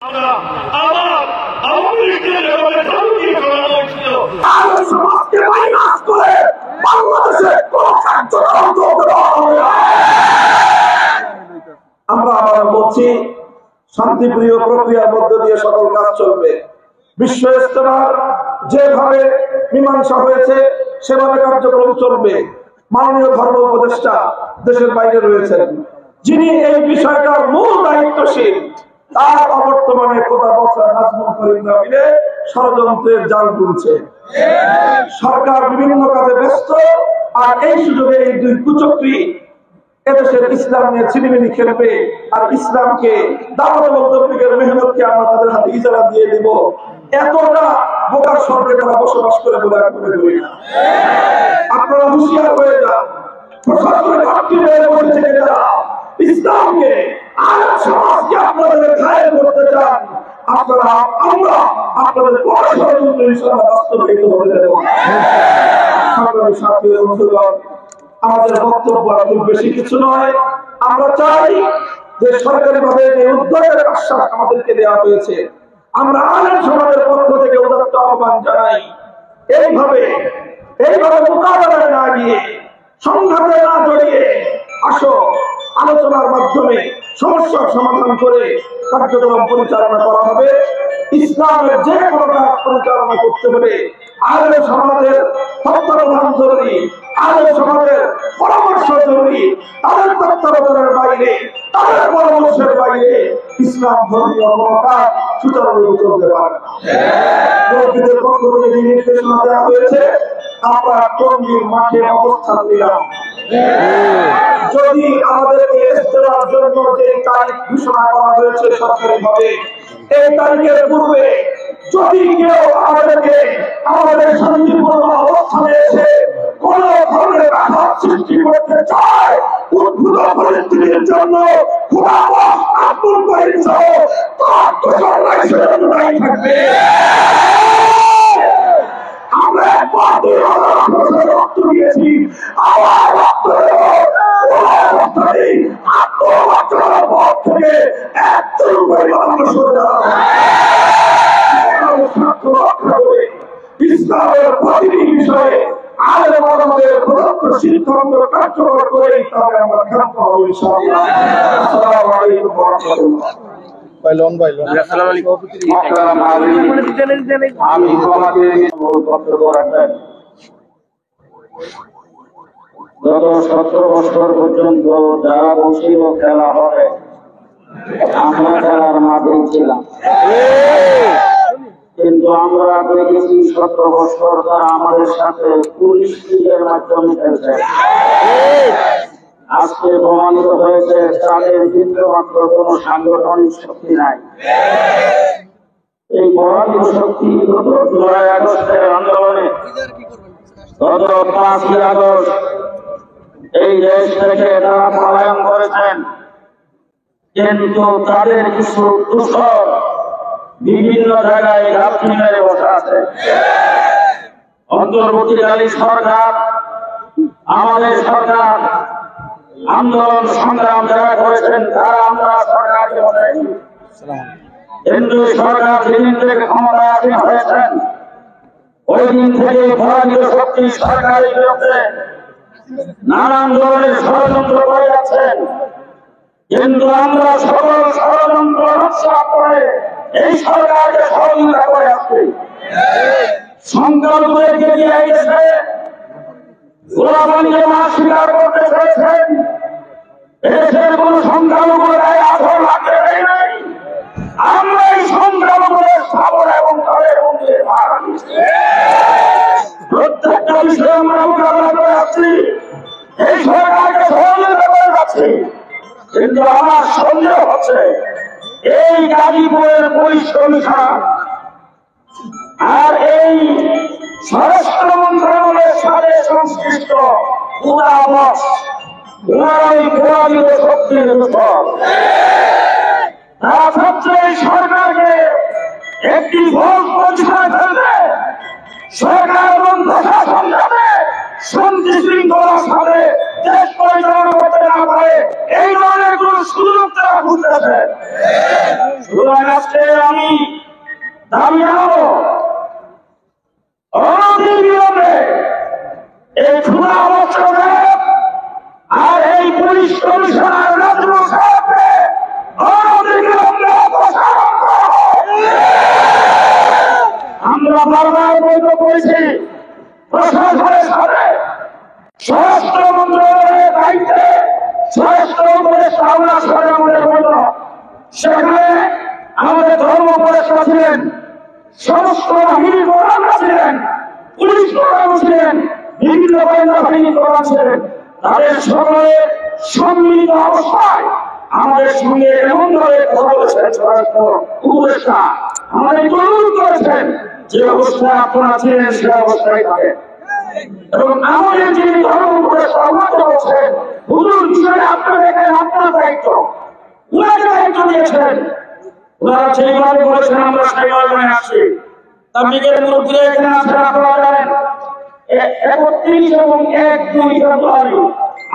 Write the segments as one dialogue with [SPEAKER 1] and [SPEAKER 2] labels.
[SPEAKER 1] আমরা আবার বলছি, শান্তিপ্রিয় প্রক্রিয়ার মধ্য দিয়ে সকল কাজ চলবে। বিশ্ব ইজতেমার যেভাবে মীমাংসা হয়েছে সেভাবে কার্যক্রম চলবে। মাননীয় ধর্ম উপদেষ্টা দেশের বাইরে রয়েছেন, যিনি এই বিষয়টার মূল দায়িত্বশীল, তার অবর্তমানে কোথা বছর নাজমুল করিম মিলে ষড়যন্ত্রের জাল বুনছে। সরকার বিভিন্ন কাজে ব্যস্ত, আর এই সুযোগে এই দুই কুচক্রী এদেশের ইসলাম নিয়ে ছিনিমিনি খেলবে, আর ইসলামকে দাওয়াত এবং তাবলীগের মেহনতকে আমরা তাদের হাতে ইজারা দিয়ে দিব। এতটা বোকার স্বর্গে তারা বসবাস করে বলে আমি মনে করি না। আপনারা হুঁশিয়ার হয়ে যান। প্রশাসনের ঘাটতি হয়ে বসে থেকে যারা ইসলামকে আর সমাজকে আপনাদের ঘায়েল করতে চান, আপনারা আমরা আপনাদের বড় ষড়যন্ত্র হিসেবে বাস্তবায়িত হতে দেব। সংগ্রামী সাথী বন্ধুগণ, আমাদের বক্তব্য খুব বেশি কিছু নয়। আমরা চাই যে সরকারি ভাবে যে উদ্যোগের আশ্বাস আমাদেরকে দেওয়া হয়েছে, আমরা আলেম সমাজের পক্ষ থেকে উদাত্ত আহ্বান জানাই, এইভাবে মোকাবেলায় না গিয়ে, সংঘাতে না জড়িয়ে আসো, আলোচনার মাধ্যমে সমস্যার সমাধান করে কার্যক্রম পরিচালনা করা হবে। ইসলামের যে কোনো কাজ পরিচালনা করতে হলে আলেম সমাজের তত্ত্বাবধান জরুরি, আলেম সমাজের পরামর্শ জরুরি। তাদের তত্ত্বাবধানের বাইরে, তাদের পরামর্শের বাইরে ইসলাম ধর্মীয় কোনো কাজ সুচারুরূপে চলতে পারে না। মুরব্বিদের পক্ষ থেকে যে নির্দেশনা দেওয়া হয়েছে, আমরা টঙ্গীর মাঠে অবস্থান নিলাম। যদি আমাদেরকে ইজতেমার জন্য যে তারিখ ঘোষণা করা হয়েছে সরকারিভাবে, এই তারিখের পূর্বে যদি কেউ আমাদের শান্তিপূর্ণ অবস্থানে এসে কোন ধরনের আঘাত সৃষ্টি করতে চায়, উদ্ভূত পরিস্থিতির জন্য থাকবে। আমরা রক্ত দিয়েছি, আবার রক্ত ইসলামের প্রতিটি বিষয়ে আলেম ওলামাদের প্রদত্ত সিদ্ধান্ত কার্যকর করে তবে আমরা ক্ষান্ত হব ইনশাআল্লাহ। আসসালামু আলাইকুম ওয়া রাহমাতুল্লাহ। আমি তোমাকে বক্তব্য রাখবেন। গত 17 বছর পর্যন্ত যারা বসিল খেলা হবে, আমরা খেলার মাঠে ছিলাম, কিন্তু আমরা দেখেছি 17 বছর তারা আমাদের সাথে পুলিশ লীগের মাধ্যমে খেলছে। আজকে প্রমাণিত হয়েছে তাদের বিন্দুমাত্র কোন সাংগঠনিক শক্তি নাই। এই প্রমাণিত শক্তি গত জুলাই আগস্টের আন্দোলনে, গত 5ই আগস্ট এই দেশ থেকে তারা পলায়ন করেছেন, কিন্তু তাদের কিছু দূষণ বিভিন্ন জায়গায় ঘাপটি মেরে বসে আছে। অন্তর্বর্তীকালীন সরকার, আমাদের সরকার আন্দোলন সংগ্রাম যারা করেছেন তারা আমরা সরকারকে বলে, কিন্তু সরকার যেদিন থেকে ক্ষমতায় আসীন হয়েছেন ওই দিন থেকে পরাজিত শক্তি সরকারের বিরুদ্ধে নানান ধরনের ষড়যন্ত্র করে যাচ্ছেন। কিন্তু আমরা সকল ষড়যন্ত্র রক্ষা করে এই সরকারকে সহযোগিতা করে আসছি। সংখ্যালঘুদেরকে নিয়ে এই দেশে গোলাবানিকে মা স্বীকার করতে চেয়েছেন। দেশের কোন সংখ্যালঘুর গায়ে আঘাত লাগতে দেয় নাই। আমরা এই সংখ্যালঘুদের স্থাপন এবং তাদের মধ্যে মারা দিচ্ছি। প্রত্যেকটা বিষয়ে আমরা মোকাবেলা করে আসছি, এই সরকারকে সহযোগিতা করে যাচ্ছি। কিন্তু আমার সন্দেহ হচ্ছে এই গাজীপুরের পুলিশ কমিশনার আর এই স্বরাষ্ট্র মন্ত্রণালয়ের সাথে সংশ্লিষ্ট পরাজিত শক্তির দূষণ, তারা ভাবছে এই সরকারকে একটি ভোট পরিষ্কার ফেলবে। সরকার এবং প্রশাসন যাতে শান্তি শৃঙ্খলার সাথে দেশ পরিচালনা করতে না পারে, এই ধরনের কোন সুযোগ তারা খুঁজতেছে। সুতরাং আজকে আমি দাবি জানাবো, অনতিবিলম্বে এই খুনা অবস্থান আর এই পুলিশ কমিশনার নাজমুল সাহেবকে অনতিবিলম্বে অপসারণ করা হোক। আমরা বারবার বৈঠক করেছি প্রশাসনের সাথে, স্বরাষ্ট্র মন্ত্রণালয়ের দায়িত্বে স্বরাষ্ট্র উপদেষ্টা আল্লাহর সাথে আমাদের বৈঠক, সেখানে আমাদের ধর্ম উপদেষ্টা ছিলেন, সমস্ত বাহিনীর প্রধানরা ছিলেন, পুলিশ প্রধান ছিলেন, বিভিন্ন গোয়েন্দা বাহিনীর প্রধান ছিলেন। তাদের সকলের সম্মিলিত অবস্থায় আমাদের সঙ্গে এমন ভাবে কথা বলেছেন স্বরাষ্ট্র উপদেষ্টা, আমাদের অনুরোধ করেছেন যে অবস্থায় আপনারা ছিলেন সে অবস্থায় থাকেন। এবং আমাদের যিনি ধর্ম উপদেষ্টা বলছেন, হুজুর বিষয়ে আপনারা দেখেন আপনার দায়িত্ব, উনাকে দায়িত্ব দিয়েছেন, ওনারা সেইভাবে বলেছেন আমরা সেইভাবে আসি। তাবলীগের মুরব্বীরা এখানে আছেন, আপনারা জানেন 31 এবং 1-2 ফেব্রুয়ারি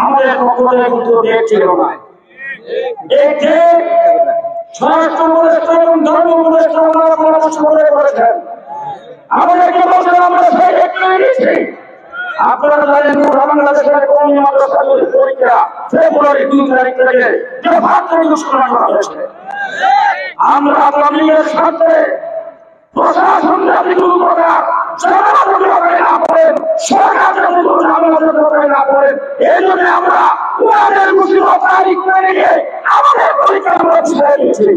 [SPEAKER 1] আমাদের পক্ষ থেকে কিন্তু ডেট ছিল না। এই ডেট স্বরাষ্ট্র উপদেষ্টা এবং ধর্ম উপদেষ্টা ওনারা পরামর্শ করে করেছেন, আমাদেরকে বলছেন আমরা সেই ডেট নিয়ে নিয়েছি। আপনারা জানেন বাংলাদেশের কওমি মাদ্রাসাগুলোর পরীক্ষা ফেব্রুয়ারি 2 তারিখ থেকে যে ভাগ থেকে ঘোষণা করা হয়েছে। আমরা তাবলীগের সাথে প্রশাসন যদি কোনো প্রকার না করেন, সরকার যদি কোনো না করেন, এই জন্য আমরা ওনাদের মুসিবত তারিখ মেনে নিয়ে আমাদের পরীক্ষা আমরা পিছিয়ে দিচ্ছি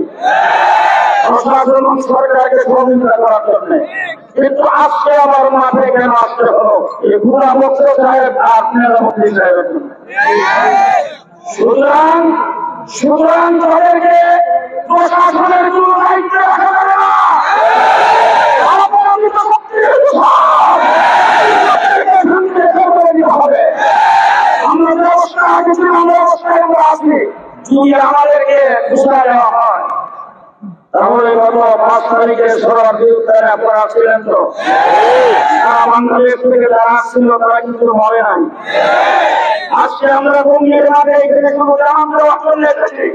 [SPEAKER 1] প্রশাসন সরকারকে সহযোগিতা করার জন্য। কিন্তু আজকে আবার মাঠে কেন আসতে হলো এই পুরা বক্ত সাহেব আর মেরামতি সাহেবের জন্য। সুতরাং তাদেরকে প্রশাসনের কোনো দায়িত্ব রাখা যাবে না। আমরা যে অবস্থা আগে অবস্থায় আমরা আছি, যদি আমাদেরকে ঘোষণা দেওয়া হয় তাহলে গত 5 তারিখে সবার বিরুদ্ধে আপনারা ছিলেন তো, বাংলাদেশ থেকে যারা আসছিল তারা কিন্তু মরে নাই। আজকে আমরা বঙ্গের মাঠে এখানে কোনো জানান দেওয়ার জন্য এসেছি।